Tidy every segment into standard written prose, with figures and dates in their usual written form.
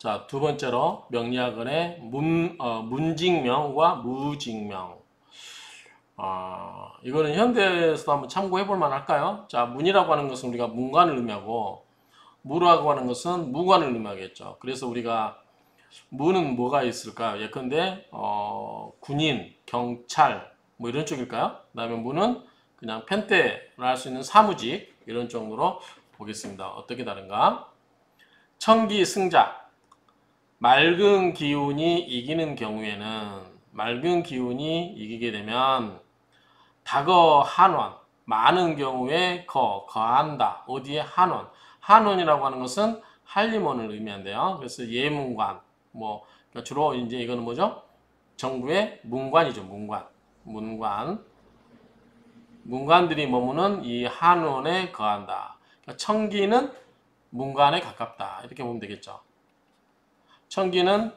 자, 두 번째로 명리학원의 문직명과 무직명. 이거는 현대에서도 한번 참고해 볼 만할까요? 자, 문이라고 하는 것은 우리가 문관을 의미하고 무라고 하는 것은 무관을 의미하겠죠. 그래서 우리가 무는 뭐가 있을까요? 예컨대 군인, 경찰 뭐 이런 쪽일까요? 그 다음에 무는 그냥 편대를 할 수 있는 사무직 이런 쪽으로 보겠습니다. 어떻게 다른가? 청기 승자, 맑은 기운이 이기는 경우에는 맑은 기운이 이기게 되면 다거 한원, 많은 경우에 거한다. 어디에 한원? 한원이라고 하는 것은 한림원을 의미한대요. 그래서 예문관, 뭐 그러니까 주로 이제 이거는 뭐죠? 정부의 문관이죠. 문관들이 머무는 이 한원에 거한다. 그러니까 청기는 문관에 가깝다. 이렇게 보면 되겠죠. 청기는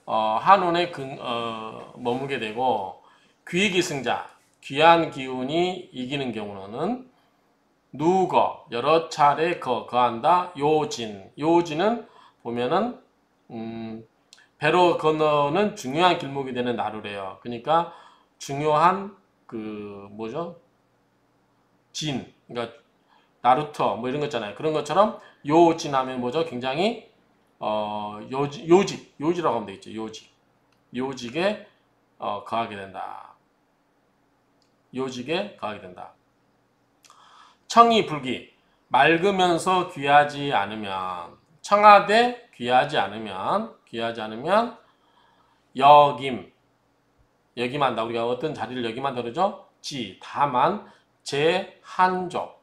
한원에 머무게 되고 귀기승자, 귀한 기운이 이기는 경우는 누거, 여러 차례 거한다. 요진은 보면은 배로 건너는 중요한 길목이 되는 나루래요. 그러니까 중요한 뭐죠? 그러니까 나루터 뭐 이런 거 있잖아요. 그런 것처럼 요진하면 뭐죠? 굉장히 요지라고 하면 되겠죠. 요직에 거하게 된다. 요직에 거하게 된다. 청이 불기, 맑으면서 귀하지 않으면, 청하되 귀하지 않으면 역임한다. 우리가 어떤 자리를 역임한다 그러죠? 다만 제한족,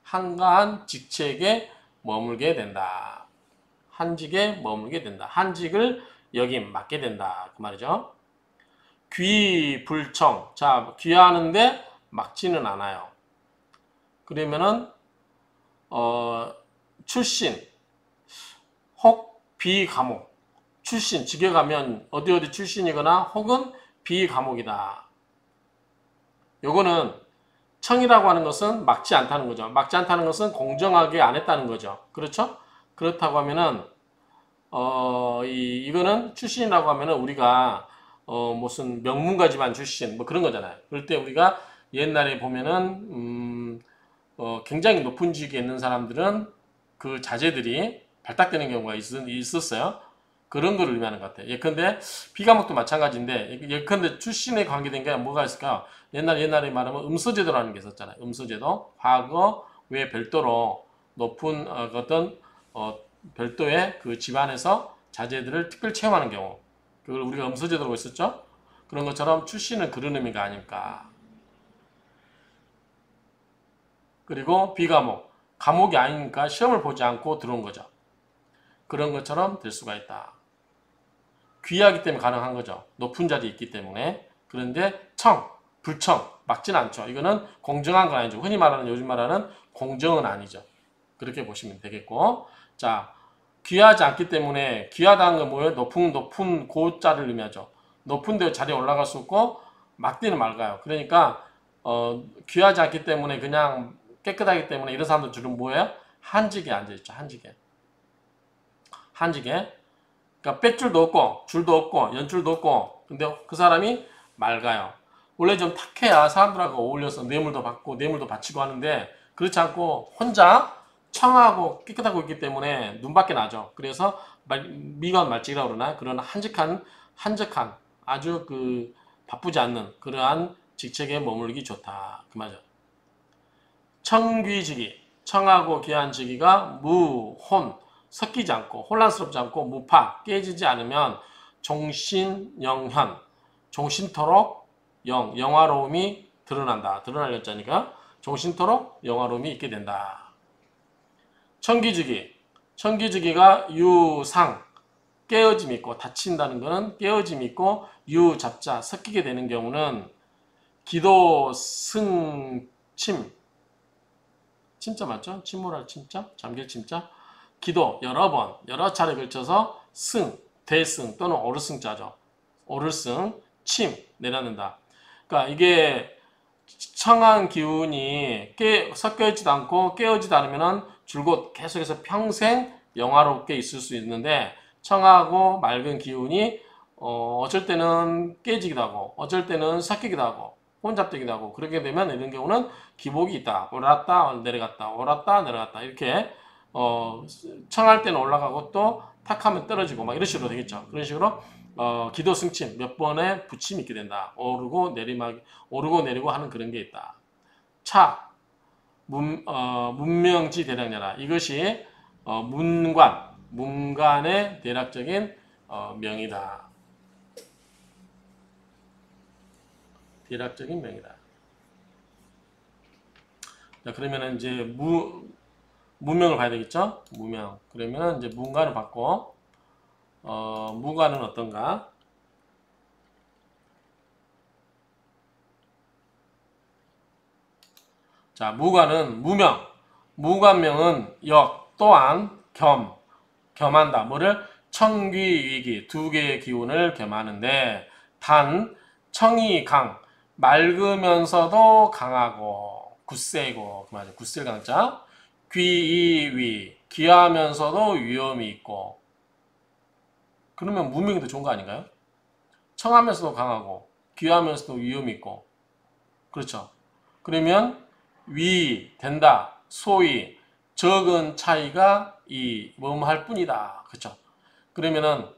한가한 직책에 머물게 된다. 한직에 머물게 된다. 한직을 맡게 된다. 그 말이죠. 귀불청. 자, 귀하는데 막지는 않아요. 그러면은 출신, 혹 비감옥. 출신, 직에 가면 어디 출신이거나 혹은 비감옥이다. 요거는 청이라고 하는 것은 막지 않다는 거죠. 막지 않다는 것은 공정하게 안 했다는 거죠. 그렇죠? 그렇다고 하면은 이거는 출신이라고 하면은 우리가 무슨 명문가 집안 출신 뭐 그런 거잖아요. 그럴 때 우리가 옛날에 보면은 굉장히 높은 직에 있는 사람들은 그 자제들이 발탁되는 경우가 있었어요. 그런 걸 의미하는 것 같아요. 예컨대 비과목도 마찬가지인데 예컨대 출신에 관계된 게 뭐가 있을까요? 옛날에 말하면 음서제도라는 게 있었잖아요. 음서제도 과거 외 별도로 높은 어떤 별도의 그 집안에서 자제들을 특별 채용하는 경우 그걸 우리가 음서제도라고 했었죠. 그런 것처럼 출신은 그런 의미가 아닐까. 그리고 비과목, 과목이 아니니까 시험을 보지 않고 들어온 거죠. 그런 것처럼 될 수가 있다. 귀하기 때문에 가능한 거죠. 높은 자리에 있기 때문에. 그런데 불청, 막지는 않죠. 이거는 공정한 건 아니죠. 흔히 말하는 요즘 말하는 공정은 아니죠. 그렇게 보시면 되겠고. 자, 귀하지 않기 때문에 귀하다는 건 뭐예요? 높은 고자를 의미하죠. 높은 데 자리에 올라갈 수 없고 막디는 맑아요. 그러니까 귀하지 않기 때문에 그냥 깨끗하기 때문에 이런 사람들 주로 뭐예요? 한직에 앉아있죠. 한직에. 그러니까 뺄줄도 없고 줄도 없고 연줄도 없고 근데 그 사람이 맑아요. 원래 좀 탁해야 사람들하고 어울려서 뇌물도 받고 뇌물도 바치고 하는데 그렇지 않고 혼자 청하고 깨끗하고 있기 때문에 눈밖에 나죠. 그래서 미관 말직이라고 그러나 그런 한적한 아주 바쁘지 않는 그러한 직책에 머물기 좋다. 그 말이죠. 청귀직이 청하고 귀한 직위가 무혼 섞이지 않고 혼란스럽지 않고 무파 깨지지 않으면 종신영현 종신토록 영화로움이 드러날 여자니까 종신토록 영화로움이 있게 된다. 청기주기가 유상 깨어짐이 있고 다친다는 것은 깨어짐이 있고 유잡자 섞이게 되는 경우는 기도승침 침자 맞죠? 침몰할 침자 잠길 침자 기도 여러 차례 걸쳐서 대승 또는 오르승자죠. 오르승 내려놓는다. 그러니까 이게 청한 기운이 섞여있지도 않고 깨어지도 않으면 줄곧 계속해서 평생 영화롭게 있을 수 있는데 청하고 맑은 기운이 어쩔 때는 깨지기도 하고 어쩔 때는 섞이기도 하고 혼잡되기도 하고 그렇게 되면 이런 경우는 기복이 있다. 올랐다 내려갔다 올랐다 내려갔다 이렇게 청할 때는 올라가고 또 탁하면 떨어지고 막 이런 식으로 되겠죠. 그런 식으로 기도 승침 몇 번의 부침이 있게 된다. 오르고 내리막 오르고 내리고 하는 그런 게 있다. 차 문명지 대략야라 이것이 문관의 대략적인 명이다. 대략적인 명이다. 자, 그러면은 이제 무명을 봐야 되겠죠? 무명. 그러면은 이제 문관을 받고 무관은 어떤가? 자, 무관은 무명. 무관명은 역 또한 겸한다. 뭐를? 청귀위기 두 개의 기운을 겸하는데 단 청이 강 맑으면서도 강하고 굳세고 그 말이죠. 굳셀 강자 귀이위 귀하면서도 위험이 있고 그러면 무명이 더 좋은 거 아닌가요? 청하면서도 강하고 귀하면서도 위험이 있고 그렇죠. 그러면 위 된다 소위 적은 차이가 이 뭐할 뿐이다. 그렇죠. 그러면은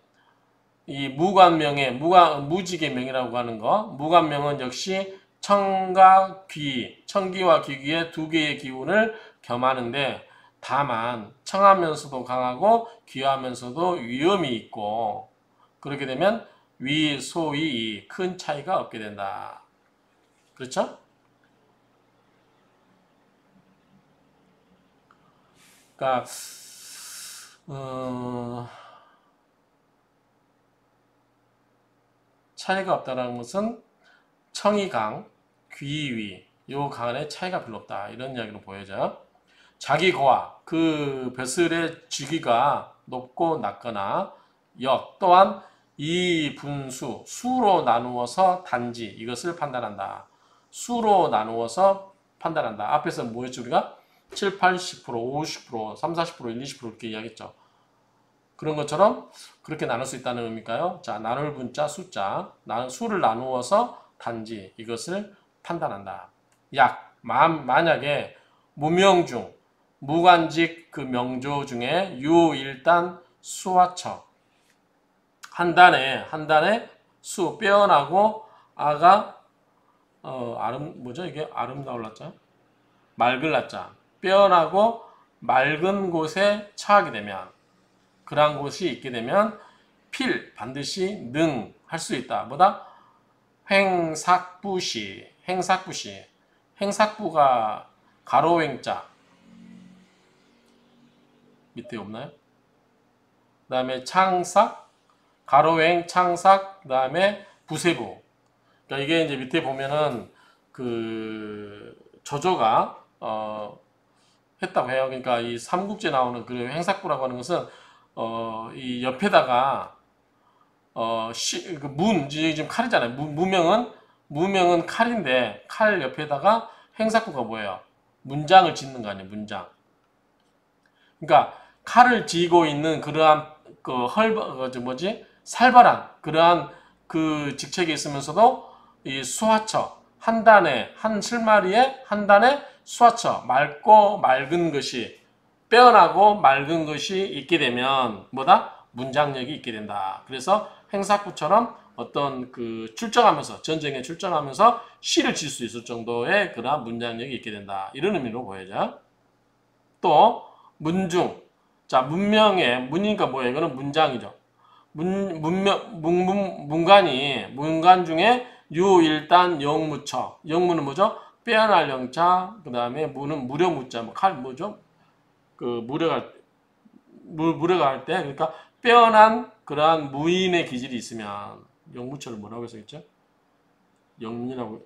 이 무관명의 무직의 명이라고 하는 거 무관명은 역시 청과 귀 청기와 귀기의 두 개의 기운을 겸하는데 다만 청하면서도 강하고 귀하면서도 위험이 있고 그렇게 되면 위, 소위 큰 차이가 없게 된다. 그렇죠? 그러니까 차이가 없다는 것은 청이 강, 귀위 요 강의 차이가 별로 없다. 이런 이야기로 보여져요. 자기 고와 그 벼슬의 주기가 높고 낮거나 역 또한 이 분수 수로 나누어서 단지 이것을 판단한다. 수로 나누어서 판단한다. 앞에서 뭐였죠 우리가? 7, 80%, 50%, 3, 40%, 1, 20% 이렇게 이야기했죠. 그런 것처럼 그렇게 나눌 수 있다는 의미일까요? 자, 나눌 분자 숫자, 수를 나누어서 단지 이것을 판단한다. 만약에 무명중, 무관직 그 명조 중에 유일단 수화처 한 단에 수 빼어나고 아가 뭐죠 이게 아름다울 라자 맑을 라자 빼어나고 맑은 곳에 처하게 되면 그러한 곳이 있게 되면 반드시 할 수 있다. 뭐다? 행삭부시 행삭부가 가로행자 밑에 없나요? 그 다음에 창삭 가로행 창삭 그 다음에 부세부 그러니까 이게 이제 밑에 보면은 그 조조가 했다고 해요. 그러니까 이 삼국지에 나오는 그 행삭부라고 하는 것은 이 옆에다가 지금 칼이잖아요. 무명은 칼인데 칼 옆에다가 행삭부가 뭐예요? 문장을 짓는 거 아니에요. 문장. 그러니까 칼을 쥐고 있는 그러한 살벌한 그러한 그 직책이 있으면서도 이 수화처 한 실마리에 한 단에 수화처 맑고 맑은 것이 빼어나고 맑은 것이 있게 되면 뭐다? 문장력이 있게 된다. 그래서 행삭부처럼 어떤 그 전쟁에 출정하면서 시를 칠 수 있을 정도의 그러한 문장력이 있게 된다. 이런 의미로 보여져. 또 문중. 자, 문이니까 뭐예요? 이거는 문장이죠. 문관 중에 유일단 영무처. 영무는 뭐죠? 빼어날 영자. 그 다음에 무는 무려무자. 칼 뭐죠? 무려갈 때 그러니까 빼어난 그러한 무인의 기질이 있으면 영무처를 뭐라고 했었겠죠? 영민하고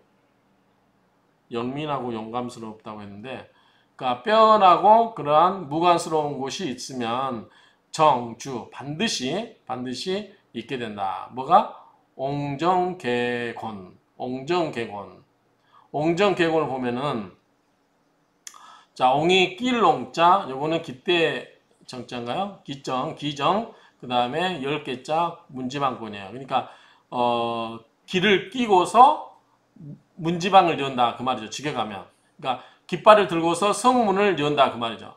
영감스럽다고 했는데 그러니까 빼어나고 그러한 무관스러운 곳이 있으면 정주 반드시 있게 된다. 뭐가? 옹정개곤을 보면은 자, 옹이 낄 옹자 요거는 기대 정자인가요? 기정, 그 다음에 10개자 문지방권이에요. 그러니까 기를 끼고서 문지방을 연다 그 말이죠. 직에 가면. 그러니까 깃발을 들고서 성문을 연다 그 말이죠.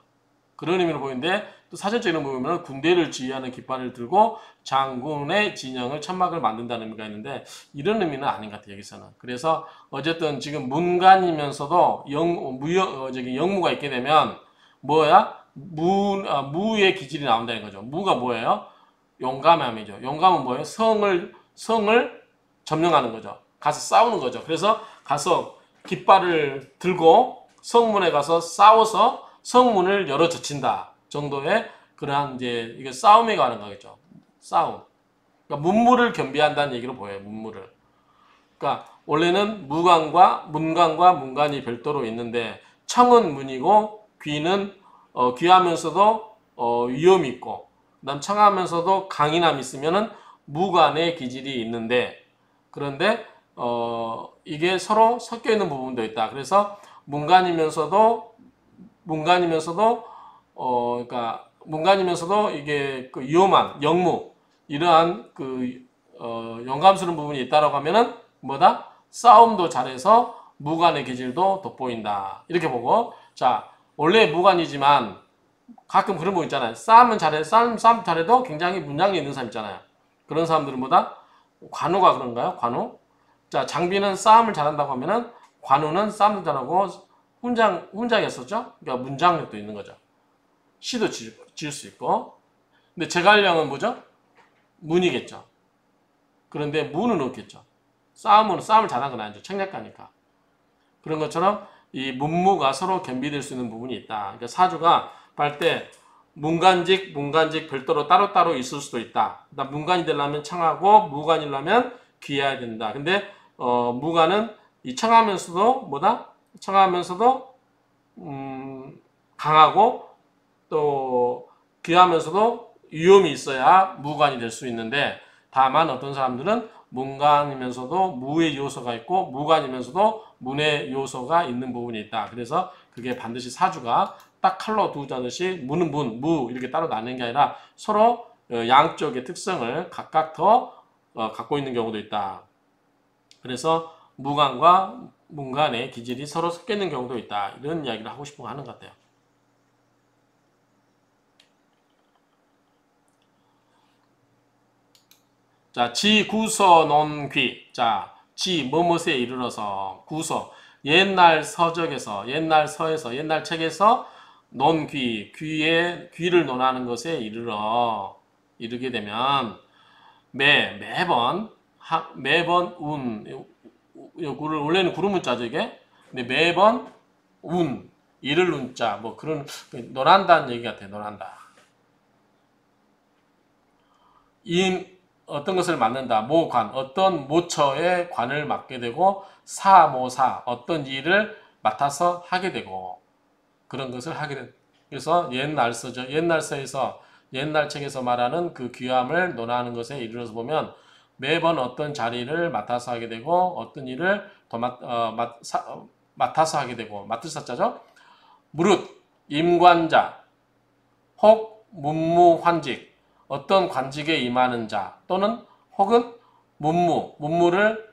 그런 의미로 보이는데 또 사전적으로 보면 군대를 지휘하는 깃발을 들고 장군의 진영을 천막을 만든다는 의미가 있는데 이런 의미는 아닌 것 같아요. 여기서는. 그래서 어쨌든 지금 문간이면서도 영무가 있게 되면 뭐야? 무의 기질이 나온다는 거죠. 무가 뭐예요? 용감함이죠. 용감은 뭐예요? 성을 점령하는 거죠. 가서 싸우는 거죠. 그래서 가서 깃발을 들고 성문에 가서 싸워서 성문을 열어 젖힌다 정도의 그러한 이제 이게 싸움에 관한 거겠죠. 싸움. 그러니까 문무를 겸비한다는 얘기로 보여요. 문무를. 그러니까 원래는 문관과 문간이 별도로 있는데 청은 문이고 귀는 귀하면서도 위험이 있고 그다음 청하면서도 강인함이 있으면은 무관의 기질이 있는데 그런데 이게 서로 섞여 있는 부분도 있다. 그래서 문간이면서도 그러니까 문간이면서도 이게 그 위험한 영무 이러한 그 영감스러운 부분이 있다라고 하면은 뭐다? 싸움도 잘해서 무관의 기질도 돋보인다. 이렇게 보고 자 원래 무관이지만 가끔 그런 분 있잖아요. 싸움 잘해도 굉장히 문장이 있는 사람 있잖아요. 그런 사람들은 뭐다? 관우가 그런가요? 관우? 자 장비는 싸움을 잘한다고 하면은 관우는 싸움도 잘하고 훈장이었었죠? 그러니까 문장력도 있는 거죠. 시도 지을 수 있고. 근데 제갈량은 뭐죠? 문이겠죠. 그런데 문은 없겠죠. 싸움을 잘하는 건 아니죠. 책략가니까. 그런 것처럼 이 문무가 서로 겸비될 수 있는 부분이 있다. 그러니까 사주가 할 때 문간직 별도로 따로따로 있을 수도 있다. 문간이 되려면 청하고 무관이려면 귀해야 된다. 근데 무관은 이 청하면서도 뭐다? 청하면서도 강하고 또 귀하면서도 위험이 있어야 무관이 될 수 있는데 다만 어떤 사람들은 문관이면서도 무의 요소가 있고 무관이면서도 문의 요소가 있는 부분이 있다. 그래서 그게 반드시 사주가 딱 칼로 두자듯이 무는 무 이렇게 따로 나뉘는 게 아니라 서로 양쪽의 특성을 각각 더 갖고 있는 경우도 있다. 그래서 무관과 문관의 기질이 서로 섞여 있는 경우도 있다. 이런 이야기를 하고 싶은 거 하는 것 같아요. 자, 지구서 논귀. 자, 뭐뭇에 이르러서 구서. 옛날 서적에서, 옛날 서에서, 옛날 책에서 논귀, 귀를 논하는 것에 이르게 되면 매번 원래는 구름문자죠 이게. 근데 매번 이를 운자 뭐 그런 논한다는 얘기 같아요. 논한다. 어떤 것을 맡는다. 모관, 어떤 모처의 관을 맡게 되고 사모사, 어떤 일을 맡아서 하게 되고 그런 것을 하게 된다. 그래서 옛날 서에서 옛날 책에서 말하는 그 귀함을 논하는 것에 이르러서 보면 매번 어떤 자리를 맡아서 하게 되고 어떤 일을 더 맡아서 하게 되고 맡을 사자죠. 무릇 임관자 혹 문무환직 어떤 관직에 임하는 자 또는 혹은 문무를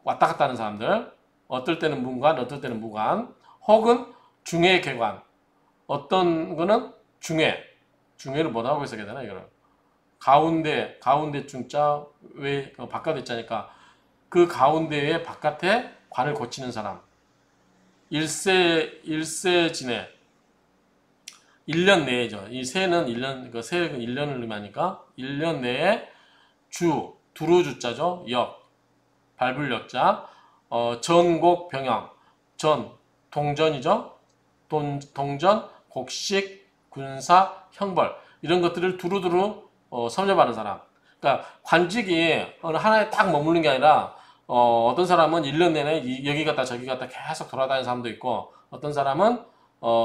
왔다 갔다 하는 사람들 어떨 때는 문관 어떨 때는 무관 혹은 중해개관 어떤 거는 중해를 뭐라고 해석해야 되나 이거는 가운데 중자 왜 바깥에 자니까 그 가운데에 바깥에 관을 고치는 사람 일세 지내 1년 내에죠. 이 세는 1년, 그 세는 1년을 의미하니까 1년 내에 두루주자죠. 발불역자, 전곡 병영, 동전이죠. 동전, 곡식, 군사, 형벌 이런 것들을 두루두루 섭렵하는 사람. 그러니까 관직이 어느 하나에 딱 머무는 게 아니라 어떤 사람은 1년 내내 여기 갔다 저기 갔다 계속 돌아다니는 사람도 있고 어떤 사람은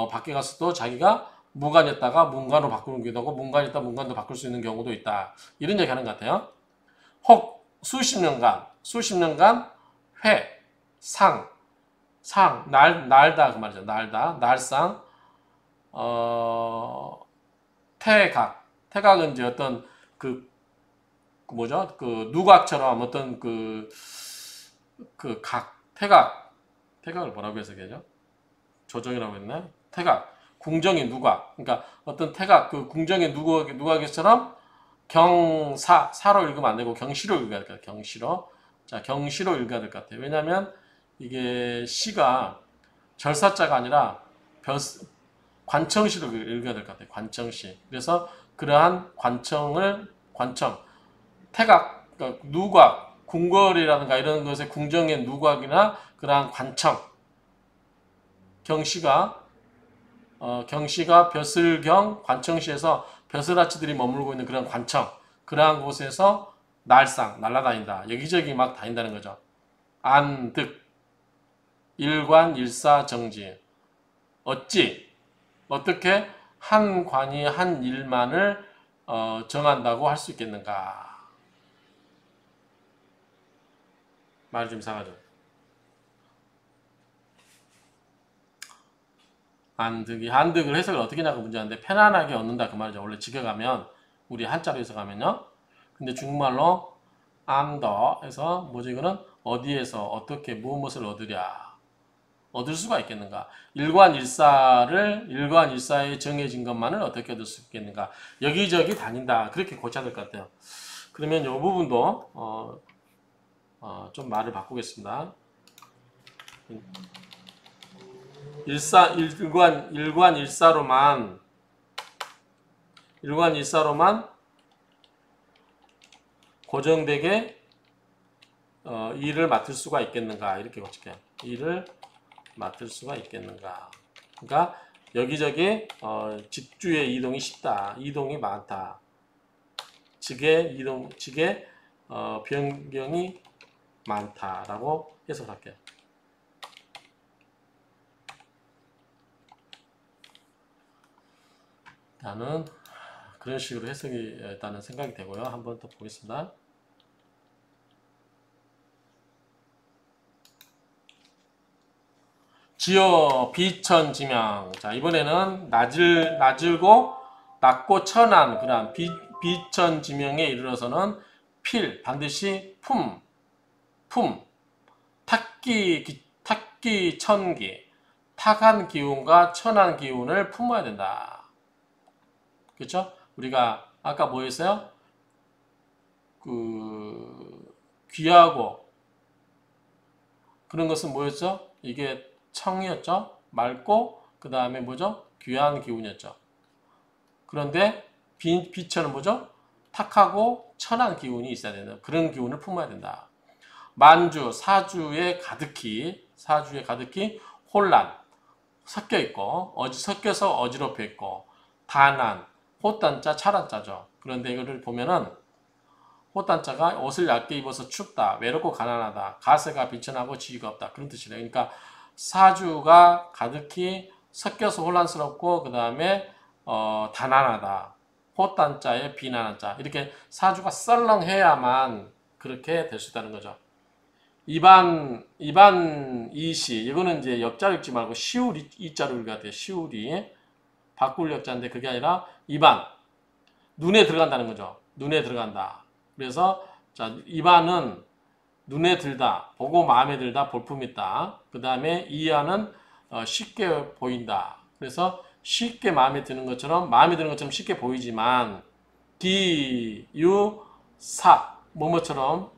밖에 가서도 자기가 무관이었다가 문관으로 바꾸기도 하고 문관이었다 문관도 바꿀 수 있는 경우도 있다. 이런 얘기 하는 것 같아요. 혹 수십 년간 날다 그 말이죠. 날상 태각. 태각은 이제 어떤 뭐죠? 누각처럼 어떤 태각을 뭐라고 해석하죠? 조정이라고 했나요? 태각. 궁정의 누각. 그러니까 어떤 태각, 궁정의 누각처럼 사로 읽으면 안 되고 경시로 읽어야 될 것 같아요. 경시로. 자, 경시로 읽어야 될 것 같아요. 왜냐면 이게 시가 절사자가 아니라 관청시로 읽어야 될 것 같아요. 관청시. 그래서 그러한 관청, 태각, 그러니까 누각, 궁궐이라든가 이런 것의 궁정의 누각이나 그러한 관청, 경시가 벼슬경 관청시에서 벼슬아치들이 머물고 있는 그런 관청, 그러한 곳에서 날아다닌다. 여기저기 막 다닌다는 거죠. 안득, 일관, 일사정지. 어떻게 한 관이 한 일만을 정한다고 할 수 있겠는가? 말이 좀 이상하죠. 안득을 해석을 어떻게 하냐고 문제인데 편안하게 얻는다 그 말이죠. 원래 직역하면 우리 한자로 해석하면요. 근데 중국말로 암더 해서 뭐지 이거는 어디에서 어떻게 무엇을 얻을 수가 있겠는가? 일관일사에 정해진 것만을 어떻게 얻을 수 있겠는가? 여기저기 다닌다. 그렇게 고쳐야 될 것 같아요. 그러면 이 부분도 좀 말을 바꾸겠습니다. 일관일사로만 고정되게 일을 맡을 수가 있겠는가? 이렇게 고칠게요. 일을 맡을 수가 있겠는가? 그러니까 여기저기 직주의 이동이 쉽다. 이동이 많다. 직의 변경이 많다라고 해석할게요. 나는 그런 식으로 해석이 일단은 생각이 되고요. 한번 더 보겠습니다. 지어 비천지명. 자, 이번에는 낮고 천한 그런 비천지명에 이르러서는 반드시 탁기 천기, 탁한 기운과 천한 기운을 품어야 된다. 그렇죠? 우리가 아까 뭐 했어요? 귀하고 그런 것은 뭐였죠? 이게 청이었죠? 맑고 그 다음에 뭐죠? 귀한 기운이었죠. 그런데 비천은 뭐죠? 탁하고 천한 기운이 있어야 된다. 그런 기운을 품어야 된다. 사주에 가득히 혼란 섞여 있고 섞여서 어지럽혀 있고 다난 호단자 차란자죠. 그런데 이거를 보면은 호단자가 옷을 얇게 입어서 춥다, 외롭고 가난하다, 가세가 비천하고 지위가 없다 그런 뜻이래요. 그러니까 사주가 가득히 섞여서 혼란스럽고 그 다음에 다난하다, 호단자에 비난한자 이렇게 사주가 썰렁해야만 그렇게 될 수 있다는 거죠. 이시 이거는 이제 옆자로 읽지 말고 시울 이자로 읽어야 돼요. 시울이 바꿀 역자인데 그게 아니라 눈에 들어간다는 거죠. 눈에 들어간다. 그래서 자 입안은 눈에 들다, 보고 마음에 들다, 볼품 있다. 그 다음에 이하는 쉽게 보인다. 그래서 쉽게 마음에 드는 것처럼 쉽게 보이지만 뭐뭐처럼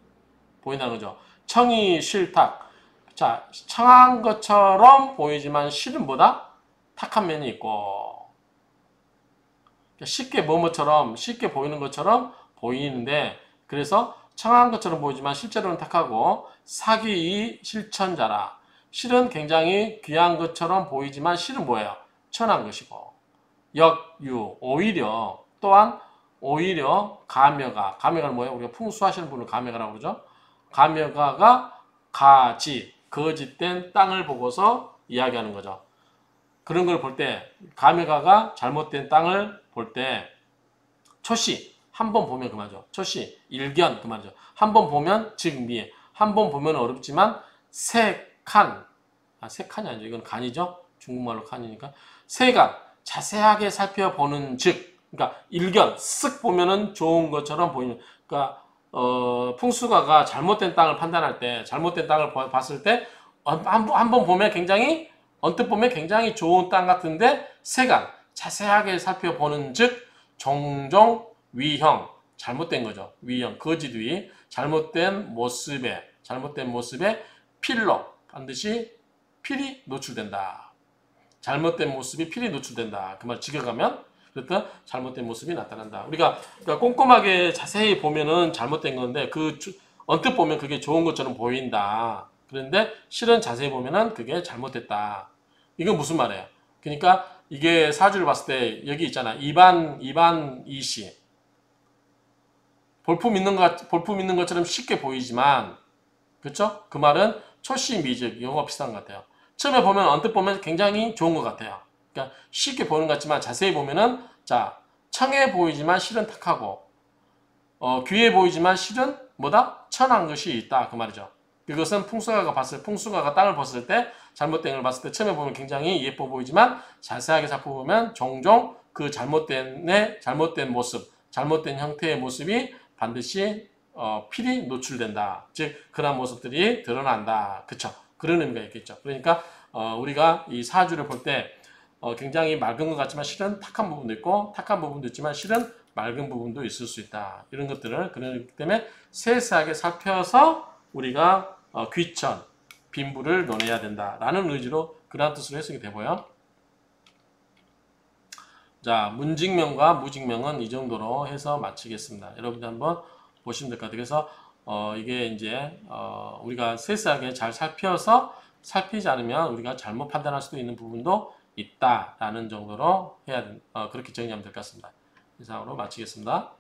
보인다는 거죠. 청이 실탁. 자, 청한 것처럼 보이지만 실은 뭐다? 탁한 면이 있고 쉽게 보이는 것처럼 보이는데 그래서 청한 것처럼 보이지만 실제로는 탁하고 사귀이 실천자라. 실은 굉장히 귀한 것처럼 보이지만 실은 뭐예요? 천한 것이고 오히려 가묘가는 뭐예요? 우리가 풍수하시는 분을 가묘가라고 그러죠? 가묘가가 거짓된 땅을 보고서 이야기하는 거죠. 그런 걸 볼 때 가묘가가 잘못된 땅을 볼 때 초시 한 번 보면 그만이죠. 초시 일견 그만이죠. 한 번 보면 즉미 한 번 보면 어렵지만 세칸이 아니죠. 이건 간이죠. 중국말로 칸이니까 세간 자세하게 살펴보는 즉 그러니까 일견 쓱 보면은 좋은 것처럼 보이는. 그러니까 풍수가가 잘못된 땅을 판단할 때, 잘못된 땅을 봤을 때 한번 보면 굉장히 언뜻 보면 굉장히 좋은 땅 같은데 세간 자세하게 살펴보는즉 종종 위형 잘못된 거죠. 위형 거짓위 잘못된 모습에 필로 반드시 필이 노출된다. 잘못된 모습이 필이 노출된다. 그 말 직역하면 그렇다 잘못된 모습이 나타난다. 우리가 그러니까 꼼꼼하게 자세히 보면은 잘못된 건데 언뜻 보면 그게 좋은 것처럼 보인다. 그런데 실은 자세히 보면은 그게 잘못됐다. 이건 무슨 말이에요? 그러니까 이게 사주를 봤을 때 여기 있잖아. 이반 이시 볼품 있는 것처럼 쉽게 보이지만 그렇죠? 그 말은 초시미즉 영어 비슷한 것 같아요. 처음에 보면 언뜻 보면 굉장히 좋은 것 같아요. 그러니까 쉽게 보이는 것 같지만 자세히 보면은 자 청해 보이지만 실은 탁하고 귀해 보이지만 실은 뭐다? 천한 것이 있다 그 말이죠. 이것은 풍수가가 땅을 봤을 때 잘못된 걸 봤을 때 처음에 보면 굉장히 예뻐 보이지만 자세하게 살펴보면 종종 그 잘못된 모습, 잘못된 형태의 모습이 반드시 필히 노출된다. 즉 그런 모습들이 드러난다. 그쵸? 그런 의미가 있겠죠. 그러니까 우리가 이 사주를 볼 때 굉장히 맑은 것 같지만 실은 탁한 부분도 있고 탁한 부분도 있지만 실은 맑은 부분도 있을 수 있다. 이런 것들을 그렇기 때문에 세세하게 살펴서 우리가 귀천, 빈부를 논해야 된다라는 의지로 그러한 뜻으로 해석이 되고요. 자, 문직명과 무직명은 이 정도로 해서 마치겠습니다. 여러분들 한번 보시면 될 것 같아요. 그래서 이게 이제 우리가 세세하게 잘 살피지 않으면 우리가 잘못 판단할 수도 있는 부분도 있다라는 정도로 그렇게 정리하면 될 것 같습니다. 이상으로 마치겠습니다.